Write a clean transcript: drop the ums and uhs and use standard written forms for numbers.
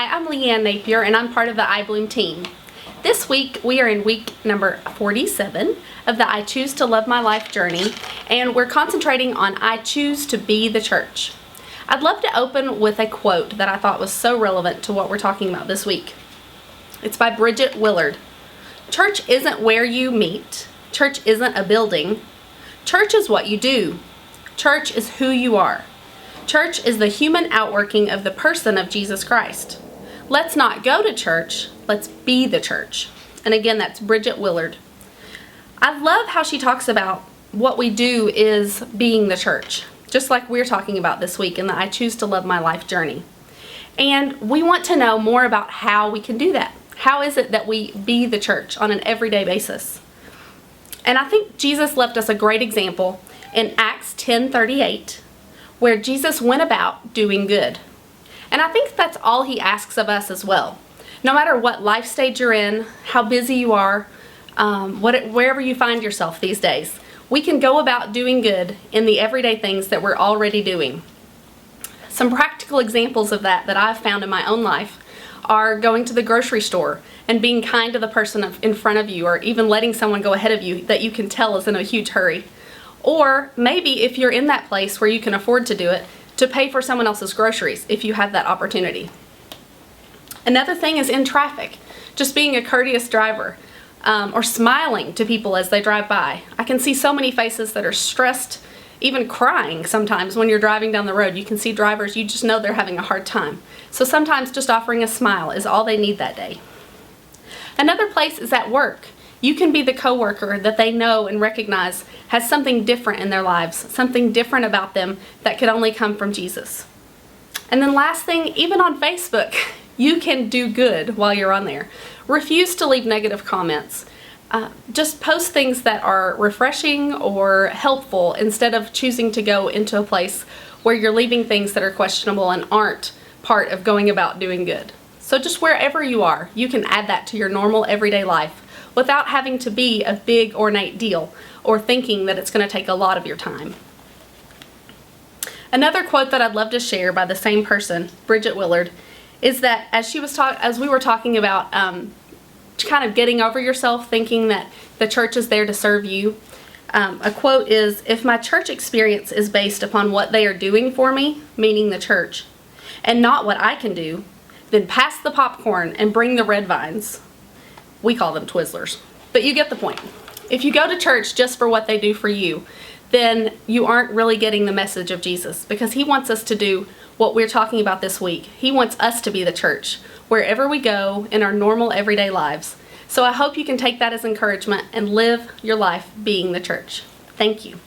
Hi, I'm Leanne Napier and I'm part of the iBloom team. This week we are in week number 47 of the I Choose to Love My Life journey, and we're concentrating on I choose to be the church. I'd love to open with a quote that I thought was so relevant to what we're talking about this week. It's by Bridget Willard. Church isn't where you meet. Church isn't a building. Church is what you do. Church is who you are. Church is the human outworking of the person of Jesus Christ. Let's not go to church, let's be the church. And again, that's Bridget Willard. I love how she talks about what we do is being the church, just like we're talking about this week in the I Choose to Love My Life journey. And we want to know more about how we can do that. How is it that we be the church on an everyday basis? And I think Jesus left us a great example in Acts 10:38, where Jesus went about doing good. And I think that's all he asks of us as well. No matter what life stage you're in, how busy you are, wherever you find yourself these days, we can go about doing good in the everyday things that we're already doing. Some practical examples of that I've found in my own life are going to the grocery store and being kind to the person in front of you, or even letting someone go ahead of you that you can tell is in a huge hurry. Or maybe if you're in that place where you can afford to do it, to pay for someone else's groceries if you have that opportunity. Another thing is in traffic, just being a courteous driver, or smiling to people as they drive by. I can see so many faces that are stressed, even crying sometimes when you're driving down the road. You can see drivers, you just know they're having a hard time. So sometimes just offering a smile is all they need that day. Another place is at work. You can be the coworker that they know and recognize has something different in their lives, something different about them that could only come from Jesus. And then last thing, even on Facebook, you can do good while you're on there. Refuse to leave negative comments. Just post things that are refreshing or helpful instead of choosing to go into a place where you're leaving things that are questionable and aren't part of going about doing good. So just wherever you are, you can add that to your normal everyday life without having to be a big ornate deal or thinking that it's going to take a lot of your time. Another quote that I'd love to share by the same person, Bridget Willard, is that as we were talking about kind of getting over yourself, thinking that the church is there to serve you, a quote is, "If my church experience is based upon what they are doing for me, meaning the church, and not what I can do, then pass the popcorn and bring the red vines." We call them Twizzlers, but you get the point. If you go to church just for what they do for you, then you aren't really getting the message of Jesus, because he wants us to do what we're talking about this week. He wants us to be the church wherever we go in our normal everyday lives. So I hope you can take that as encouragement and live your life being the church. Thank you.